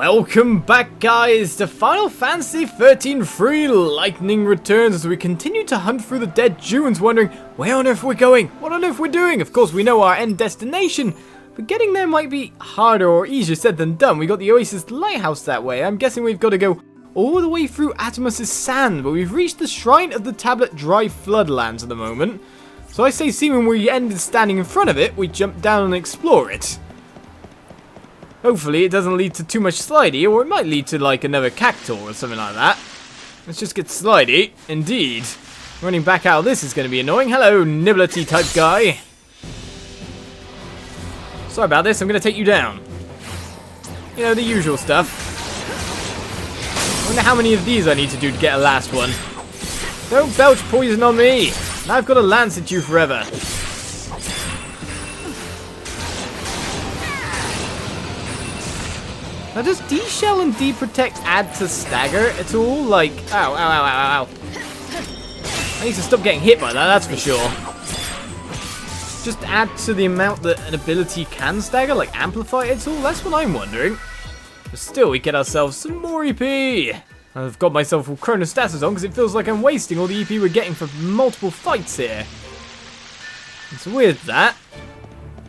Welcome back, guys, to Final Fantasy XIII Free Lightning Returns as we continue to hunt through the dead dunes, wondering where on earth we're going, what on earth we're doing. Of course, we know our end destination, but getting there might be harder or easier said than done. We got the Oasis lighthouse that way. I'm guessing we've got to go all the way through Atomus's sand, but we've reached the Shrine of the Tablet Dry Floodlands at the moment. So I say, seeing when we ended standing in front of it, we jump down and explore it. Hopefully it doesn't lead to too much slidey, or it might lead to like another cactuar or something like that. Let's just get slidey. Indeed. Running back out of this is going to be annoying. Hello, nibblety type guy. Sorry about this, I'm going to take you down. You know, the usual stuff. I wonder how many of these I need to do to get a last one. Don't belch poison on me. Now I've got to lance at you forever. Now, does D-Shell and D-Protect add to stagger at all? Like, ow, ow, ow, ow, ow. I need to stop getting hit by that, that's for sure. Just add to the amount that an ability can stagger, like amplify it at all? That's what I'm wondering. But still, we get ourselves some more EP. I've got myself all chronostasis on because it feels like I'm wasting all the EP we're getting for multiple fights here. It's weird, that.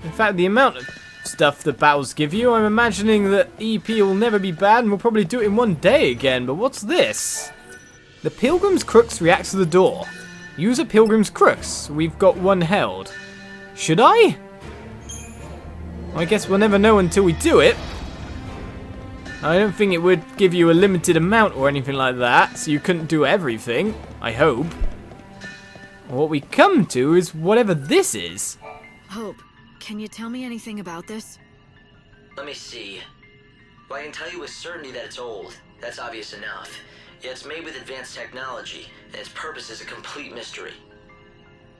In fact, the amount of stuff that battles give you, I'm imagining that EP will never be bad and we'll probably do it in one day again, but what's this? The Pilgrim's Crux reacts to the door. Use a Pilgrim's Crux. We've got one held. Should I? I guess we'll never know until we do it. I don't think it would give you a limited amount or anything like that, so you couldn't do everything, I hope. What we come to is whatever this is. Hope. Can you tell me anything about this? Let me see. Well, I can tell you with certainty that it's old. That's obvious enough. Yet it's made with advanced technology, and its purpose is a complete mystery.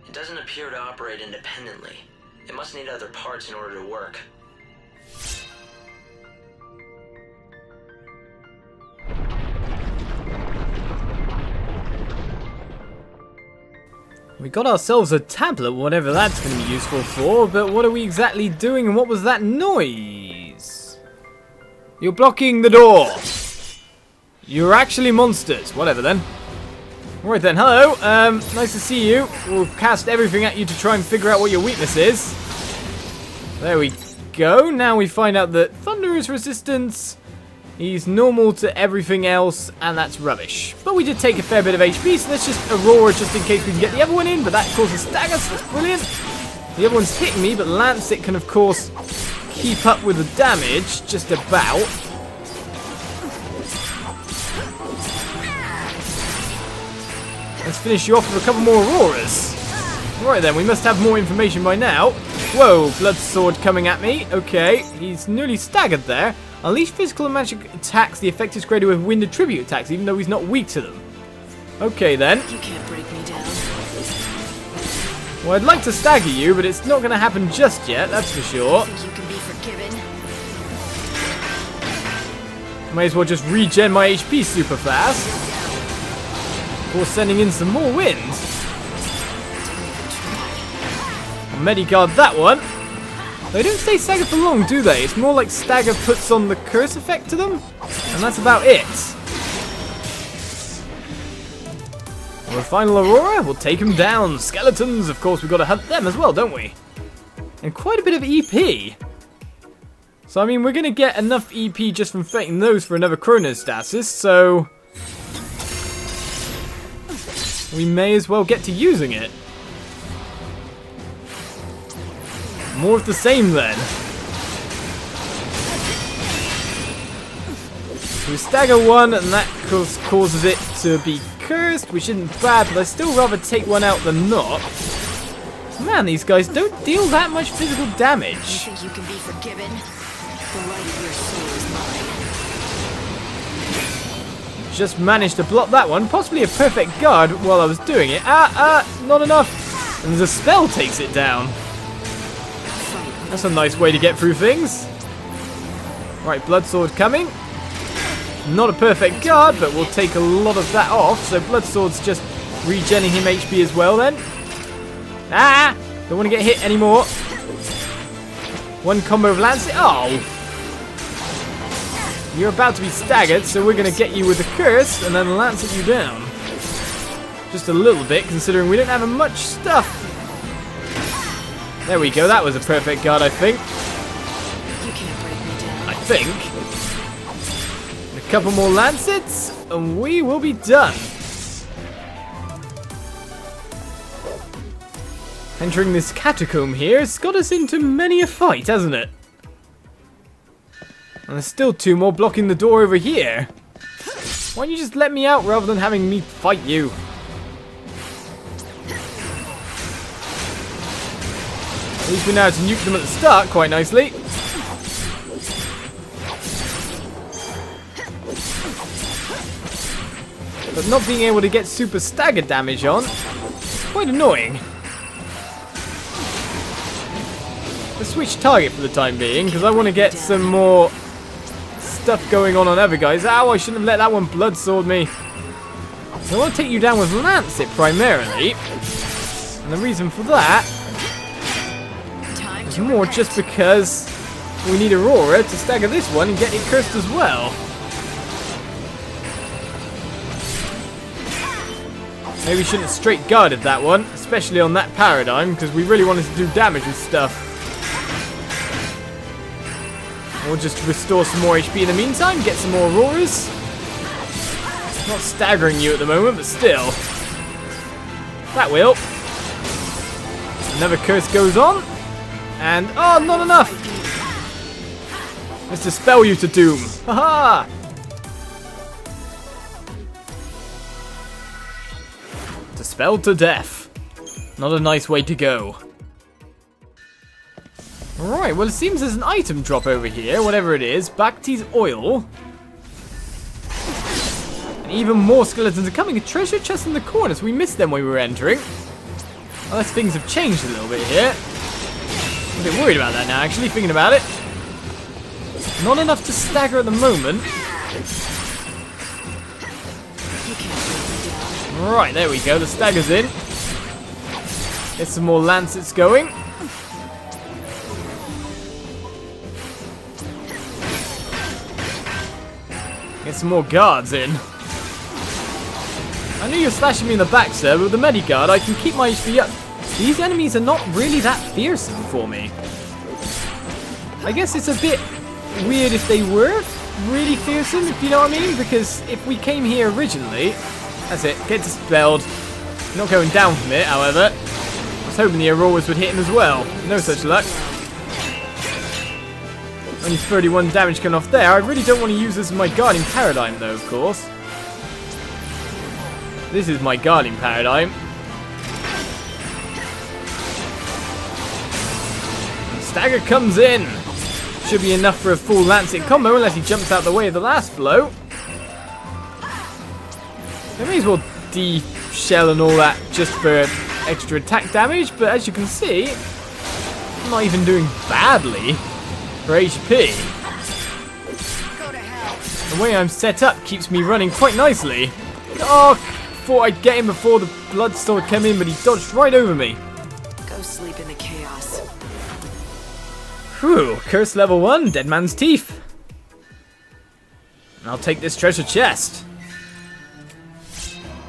It doesn't appear to operate independently. It must need other parts in order to work. We got ourselves a tablet, whatever that's going to be useful for, but what are we exactly doing and what was that noise? You're blocking the door. You're actually monsters. Whatever then. Alright then, hello. Nice to see you. We'll cast everything at you to try and figure out what your weakness is. There we go. Now we find out that Thunder is resistance. He's normal to everything else, and that's rubbish. But we did take a fair bit of HP, so let's just Aurora just in case we can get the other one in, but that causes stagger, so that's brilliant. The other one's hitting me, but Lancet can, of course, keep up with the damage, just about. Let's finish you off with a couple more Auroras. Right then, we must have more information by now. Whoa, Blood Sword coming at me. Okay, he's nearly staggered there. Unleash physical and magic attacks. The effect is greater with wind attribute attacks, even though he's not weak to them. Okay then. You can't break me down. Well, I'd like to stagger you, but it's not going to happen just yet, that's for sure. Think you can be forgiven? May as well just regen my HP super fast. Before sending in some more wind. I'll Mediguard that one. They don't stay staggered for long, do they? It's more like stagger puts on the curse effect to them, and that's about it. Well, a final Aurora, we'll take him down. Skeletons, of course, we've got to hunt them as well, don't we? And quite a bit of EP. So, I mean, we're going to get enough EP just from fighting those for another chronostasis, so we may as well get to using it. More of the same then. We stagger one and that causes it to be cursed, which isn't bad, but I'd still rather take one out than not. Man, these guys don't deal that much physical damage. You think you can be forgiven? The light of your soul is mine. Just managed to block that one, possibly a perfect guard while I was doing it. Not enough. And the spell takes it down. That's a nice way to get through things. Right, Blood Sword coming. Not a perfect guard, but we'll take a lot of that off. So Blood Sword's just regenning him HP as well then. Don't want to get hit anymore. One combo of Lancet. Oh! You're about to be staggered, so we're going to get you with a curse and then lancet you down. Just a little bit, considering we don't have much stuff. There we go, that was a perfect guard, I think. You can't break me down. I think. A couple more lancets, and we will be done. Entering this catacomb here has got us into many a fight, hasn't it? And there's still 2 more blocking the door over here. Why don't you just let me out rather than having me fight you? At least we know how to nuke them at the start quite nicely. But not being able to get super stagger damage on, quite annoying. Let's switch target for the time being, because I want to get some more stuff going on other guys. Ow, I shouldn't have let that one blood sword me. So I want to take you down with Lancet primarily. And the reason for that is more just because we need Aurora to stagger this one and get it cursed as well. Maybe we shouldn't have straight guarded that one, especially on that paradigm, because we really wanted to do damage with stuff. We'll just restore some more HP in the meantime, get some more Auroras. Not staggering you at the moment, but still. That will. Another curse goes on. And, oh, not enough! Let's dispel you to doom. Haha! Dispelled to death. Not a nice way to go. Alright, well it seems there's an item drop over here, whatever it is. Bacti's oil. And even more skeletons are coming. A treasure chest in the corner, so we missed them when we were entering. Unless things have changed a little bit here. I'm a bit worried about that now, actually, thinking about it. Not enough to stagger at the moment. Right, there we go, the stagger's in. Get some more lancets going. Get some more guards in. I knew you were slashing me in the back, sir, but with the Mediguard I can keep my HP up. These enemies are not really that fearsome for me. I guess it's a bit weird if they were really fearsome, if you know what I mean, because if we came here originally, that's it, get dispelled. Not going down from it, however. I was hoping the Auroras would hit him as well. No such luck. Only 31 damage coming off there. I really don't want to use this as my guarding paradigm, though, of course. This is my guarding paradigm. And stagger comes in. Should be enough for a full lancet combo, unless he jumps out the way of the last blow. I may as well de-shell and all that just for extra attack damage, but as you can see, I'm not even doing badly for HP. The way I'm set up keeps me running quite nicely. Oh, thought I'd get him before the blood sword came in, but he dodged right over me. Go sleep in the chaos. Whew, curse level 1, Dead Man's Teeth. And I'll take this treasure chest.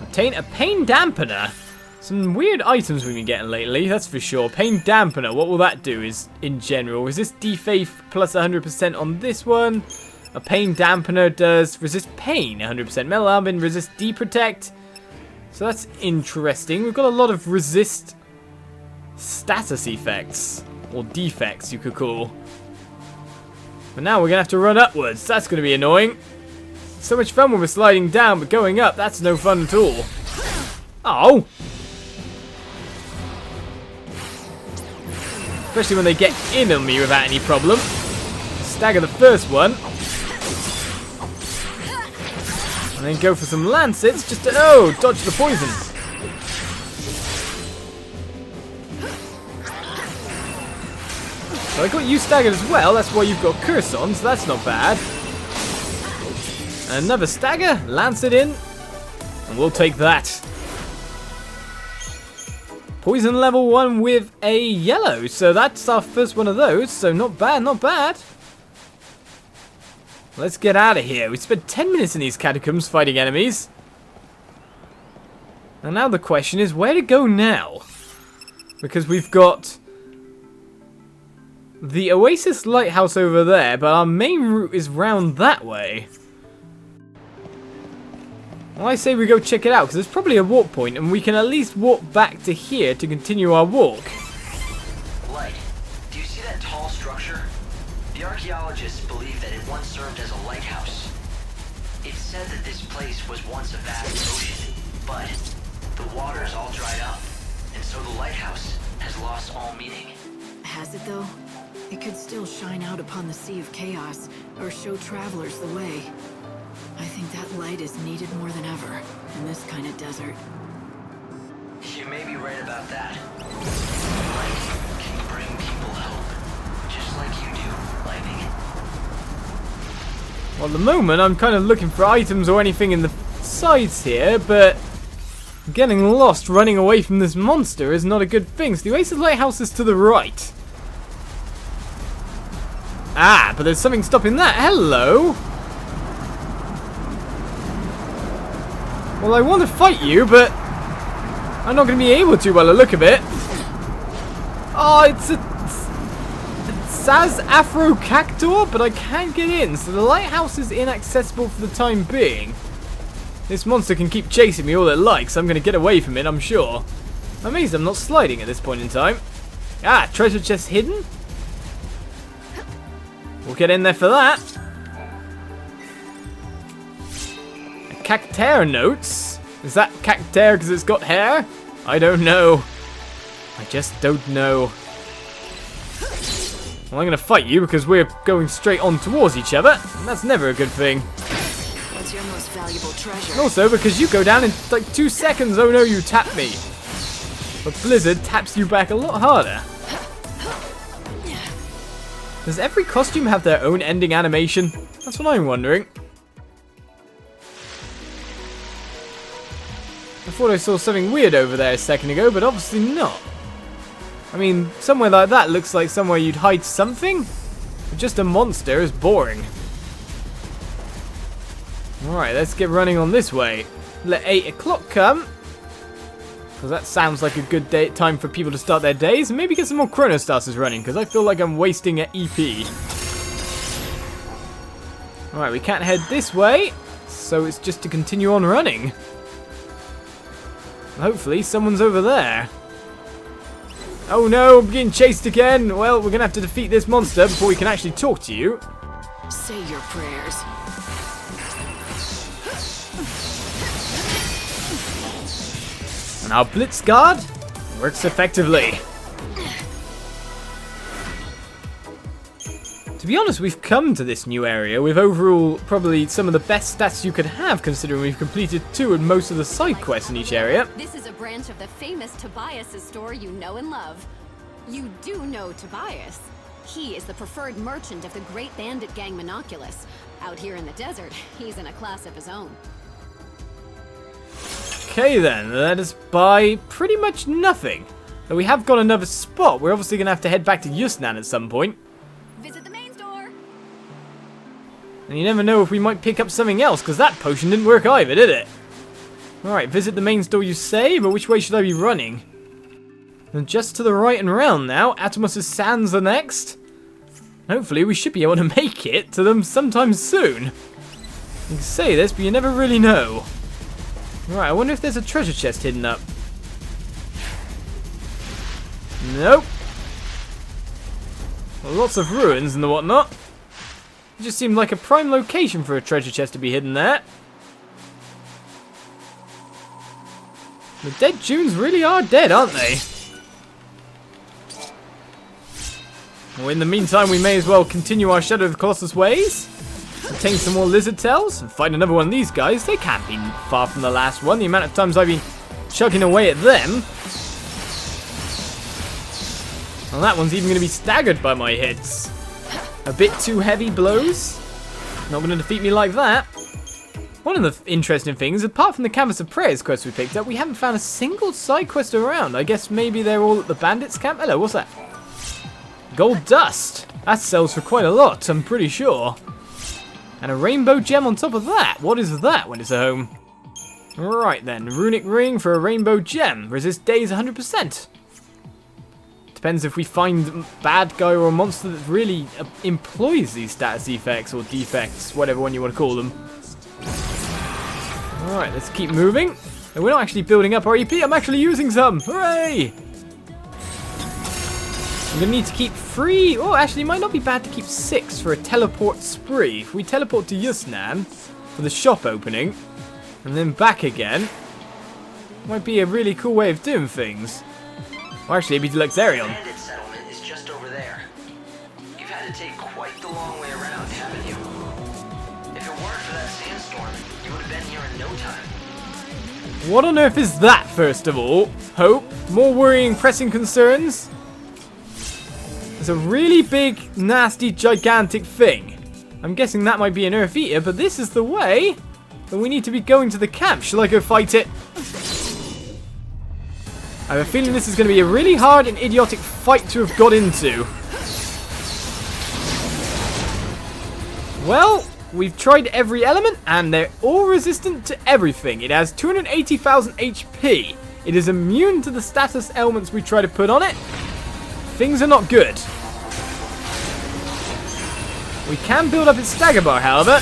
Obtain a pain dampener. Some weird items we've been getting lately, that's for sure. Pain dampener, what will that do is in general? Resist defaith plus 100% on this one. A pain dampener does resist pain 100%. Metal Albin resist deprotect. So that's interesting. We've got a lot of resist status effects. Or defects you could call. But now we're going to have to run upwards. That's going to be annoying. So much fun when we're sliding down, but going up, that's no fun at all. Oh! Especially when they get in on me without any problem. Stagger the first one. And then go for some lancets just to, oh, dodge the poison. So I got you staggered as well, that's why you've got curse on, so that's not bad. And another stagger, lance it in, and we'll take that. Poison level 1 with a yellow, so that's our first one of those, so not bad, not bad. Let's get out of here. We spent 10 minutes in these catacombs fighting enemies. And now the question is where to go now? Because we've got the Oasis lighthouse over there, but our main route is round that way. Well, I say we go check it out, because there's probably a warp point, and we can at least walk back to here to continue our walk. Light, do you see that tall structure? The archaeologists believe that it once served as a lighthouse. It's said that this place was once a vast ocean, but the water's all dried up, and so the lighthouse has lost all meaning. Has it though? It could still shine out upon the sea of chaos, or show travelers the way. I think that light is needed more than ever in this kind of desert. You may be right about that. Light can bring people hope, just like you do, Lightning. Well, at the moment, I'm kind of looking for items or anything in the sides here, but getting lost running away from this monster is not a good thing. So the Oasis Lighthouse is to the right. Ah, but there's something stopping that. Hello! Well, I want to fight you, but I'm not going to be able to by the look of it. Oh, it's a Saz Afro Cactor, but I can't get in, so the lighthouse is inaccessible for the time being. This monster can keep chasing me all it likes, so I'm going to get away from it, I'm sure. I'm amazed I'm not sliding at this point in time. Ah, treasure chest hidden? We'll get in there for that. Cactaire notes? Is that Cactaire because it's got hair? I don't know. I just don't know. Well, I'm going to fight you because we're going straight on towards each other. And that's never a good thing. What's your most valuable treasure? And also because you go down in like 2 seconds. Oh no, you tapped me. But Blizzard taps you back a lot harder. Does every costume have their own ending animation? That's what I'm wondering. I thought I saw something weird over there a second ago, but obviously not. I mean, somewhere like that looks like somewhere you'd hide something, but just a monster is boring. Alright, let's get running on this way. Let 8 o'clock come, because that sounds like a good time for people to start their days, and maybe get some more Chrono Starters running, because I feel like I'm wasting an EP. Alright, we can't head this way, so it's just to continue on running. Hopefully someone's over there. Oh no, I'm getting chased again. Well, we're going to have to defeat this monster before we can actually talk to you. Say your prayers. And our Blitz Guard works effectively. To be honest, we've come to this new area with overall probably some of the best stats you could have, considering we've completed 2 and most of the side quests in each area. This is a branch of the famous Tobias's store you know and love. You do know Tobias. He is the preferred merchant of the great bandit gang Monoculus. Out here in the desert, he's in a class of his own. Okay then, let us buy pretty much nothing. Though we have got another spot, we're obviously going to have to head back to Yusnan at some point. Visit the main store! And you never know if we might pick up something else, because that potion didn't work either, did it? Alright, visit the main store you say, but which way should I be running? And just to the right and round now. Atomos' sands are next. Hopefully we should be able to make it to them sometime soon. You can say this, but you never really know. Alright, I wonder if there's a treasure chest hidden up. Nope. Well, lots of ruins and the whatnot. It just seemed like a prime location for a treasure chest to be hidden there. The dead Junes really are dead, aren't they? Well, in the meantime, we may as well continue our Shadow of the Colossus ways. Obtain some more lizard tails and fight another one of these guys. They can't be far from the last one. The amount of times I've been chugging away at them. And that one's even going to be staggered by my hits. A bit too heavy blows. Not going to defeat me like that. One of the interesting things, apart from the Canvas of Prayers quest we picked up, we haven't found a single side quest around. I guess maybe they're all at the bandits camp. Hello, what's that? Gold dust. That sells for quite a lot, I'm pretty sure. And a rainbow gem on top of that. What is that when it's a home? Right then, runic ring for a rainbow gem. Resist days 100%. Depends if we find a bad guy or a monster that really employs these status effects or defects, whatever one you want to call them. Alright, let's keep moving. And we're not actually building up our EP, I'm actually using some. Hooray! I'm going to need to keep 3. Oh, actually, it might not be bad to keep 6 for a teleport spree. If we teleport to Yusnan for the shop opening, and then back again, might be a really cool way of doing things. Well, actually, it'd be Luxarion. The bandit settlement is just over there. You've had to take quite the long way around, haven't you? If it weren't for that sandstorm, you would have been here in no time. What on earth is that, first of all? Hope? More worrying, pressing concerns? It's a really big, nasty, gigantic thing. I'm guessing that might be an Earth Eater, but this is the way that we need to be going to the camp. Shall I go fight it? I have a feeling this is going to be a really hard and idiotic fight to have got into. Well, we've tried every element, and they're all resistant to everything. It has 280,000 HP. It is immune to the status elements we try to put on it. Things are not good. We can build up its stagger bar, however.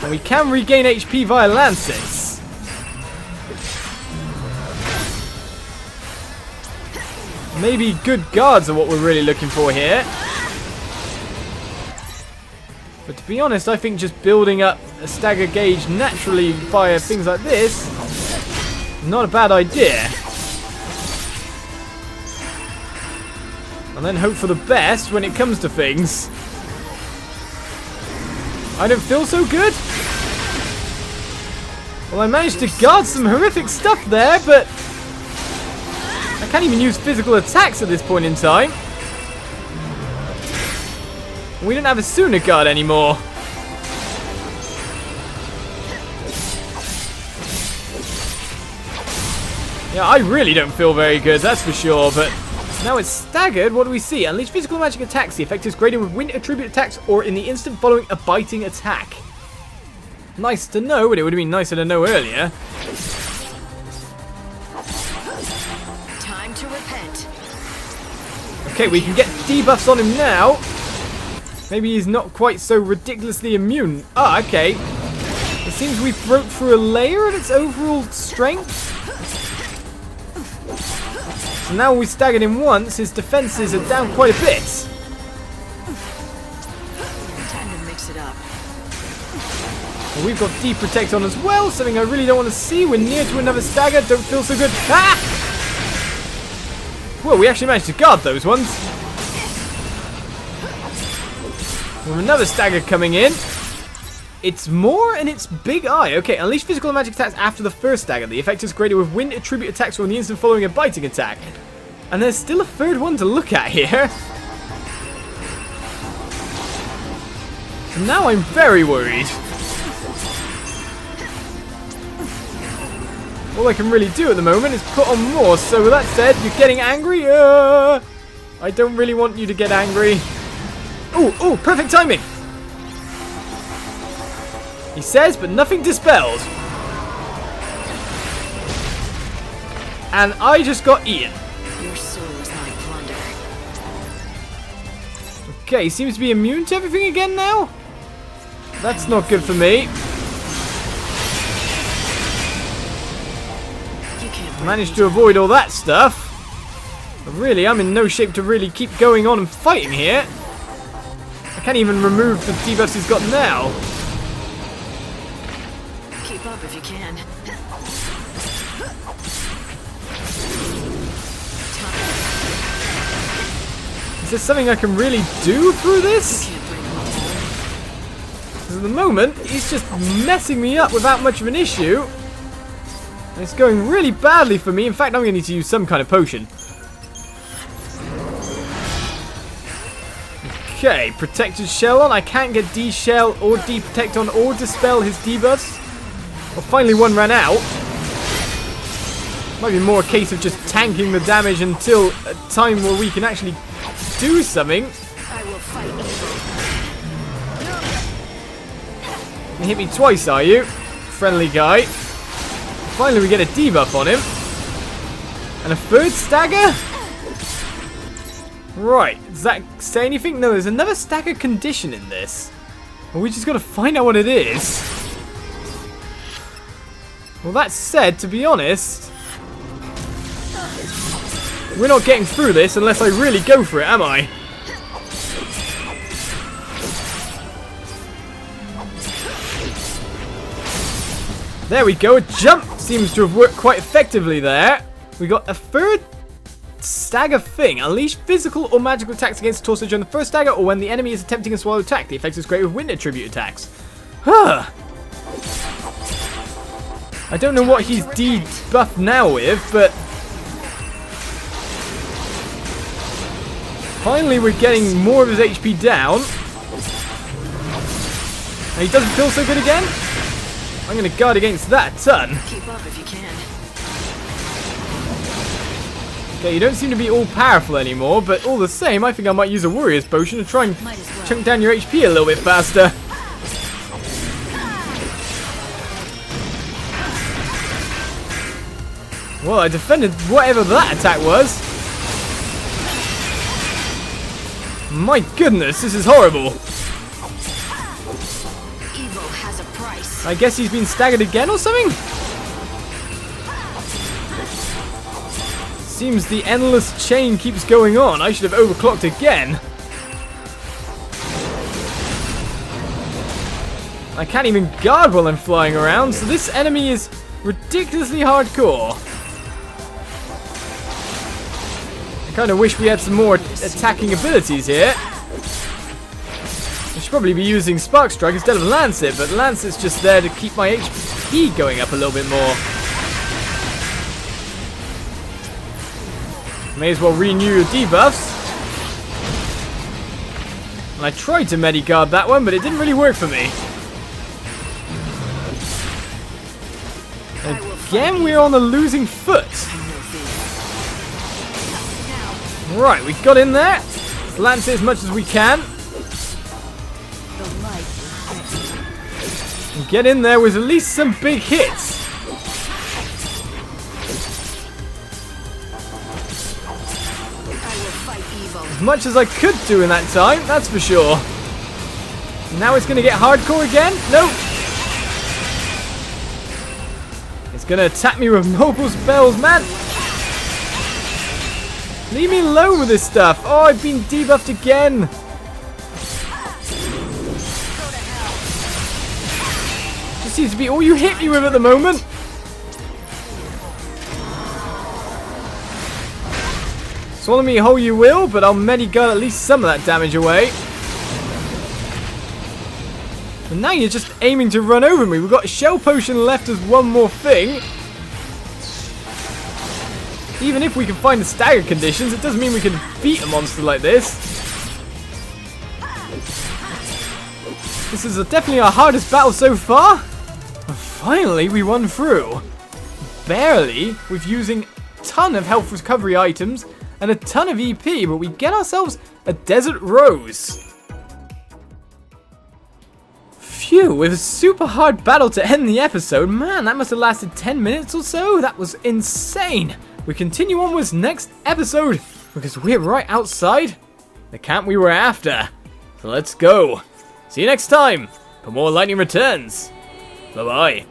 And we can regain HP via Lances. Maybe good guards are what we're really looking for here. But to be honest, I think just building up a stagger gauge naturally via things like this, not a bad idea. And then hope for the best when it comes to things. I don't feel so good. Well, I managed to guard some horrific stuff there, but I can't even use physical attacks at this point in time. We don't have a Sooner guard anymore. Yeah, I really don't feel very good, that's for sure, but now it's staggered. What do we see? Unleash physical magic attacks. The effect is greater with wind attribute attacks or in the instant following a biting attack. Nice to know, but it would have been nicer to know earlier. Time to repent. Okay, we can get debuffs on him now. Maybe he's not quite so ridiculously immune. Ah, okay. It seems we broke through a layer of its overall strength. So now we staggered him once, his defenses are down quite a bit. Time to mix it up. Well, we've got Deep Protect on as well, something I really don't want to see. We're near to another stagger, don't feel so good. Ah! Well, we actually managed to guard those ones. With another stagger coming in. It's more and it's big eye. Okay, unleash physical and magic attacks after the first stagger. The effect is greater with wind attribute attacks or in the instant following a biting attack. And there's still a third one to look at here. So now I'm very worried. All I can really do at the moment is put on more. So with that said, you're getting angry? I don't really want you to get angry. Oh, perfect timing. He says, but nothing dispelled. And I just got eaten. Your soul is my plunder. Okay, he seems to be immune to everything again now. That's not good for me. You can't Managed to avoid all that stuff. But really, I'm in no shape to really keep going on and fighting here. I can't even remove the debuffs he's got now. keep up if you can. Is there something I can really do through this? Can't bring them all. Because at the moment, he's just messing me up without much of an issue. And it's going really badly for me. In fact, I'm going to need to use some kind of potion. Okay, protected shell on. I can't get D-shell or D-protect on or dispel his debuffs. Well, finally one ran out. Might be more a case of just tanking the damage until a time where we can actually do something. I will fight evil. You hit me twice, are you? Friendly guy. Finally, we get a debuff on him. And a third stagger? Right. Does that say anything? No, there's another stagger condition in this. And we just got to find out what it is. Well, that said, to be honest, we're not getting through this unless I really go for it, am I? There we go, a jump seems to have worked quite effectively there. We got a third stagger thing. Unleash physical or magical attacks against the torso during the first stagger or when the enemy is attempting a swallow attack. The effect is great with wind attribute attacks. Huh. I don't know what he's debuffed now with, but finally we're getting more of his HP down. And he doesn't feel so good again. I'm going to guard against that a ton. Keep up if you can. Okay, you don't seem to be all powerful anymore, but all the same, I think I might use a warrior's potion to try and chunk down your HP a little bit faster. Well, I defended whatever that attack was. My goodness, this is horrible. I guess he's been staggered again or something? Seems the endless chain keeps going on. I should have overclocked again. I can't even guard while I'm flying around, so this enemy is ridiculously hardcore. I kind of wish we had some more attacking abilities here. I should probably be using Spark Strike instead of Lancet, but Lancet's just there to keep my HP going up a little bit more. May as well renew your debuffs. And I tried to Mediguard that one, but it didn't really work for me. Again, we're on the losing foot. Right, we got in there. Let's lance it as much as we can. And get in there with at least some big hits. As much as I could do in that time, that's for sure. Now it's going to get hardcore again? Nope. It's going to attack me with multiple spells, man. Leave me alone with this stuff. Oh, I've been debuffed again. This seems to be all you hit me with at the moment. Swallow me whole you will, but I'll Mediguard at least some of that damage away. And now you're just aiming to run over me. We've got a Shell Potion left as one more thing. Even if we can find the stagger conditions, it doesn't mean we can beat a monster like this. This is definitely our hardest battle so far. And finally, we won through. Barely, with using a ton of health recovery items and a ton of EP, but we get ourselves a Desert Rose. Phew, with a super hard battle to end the episode. Man, that must have lasted 10 minutes or so. That was insane. We continue onwards next episode because we're right outside the camp we were after. So let's go. See you next time for more Lightning Returns. Bye-bye.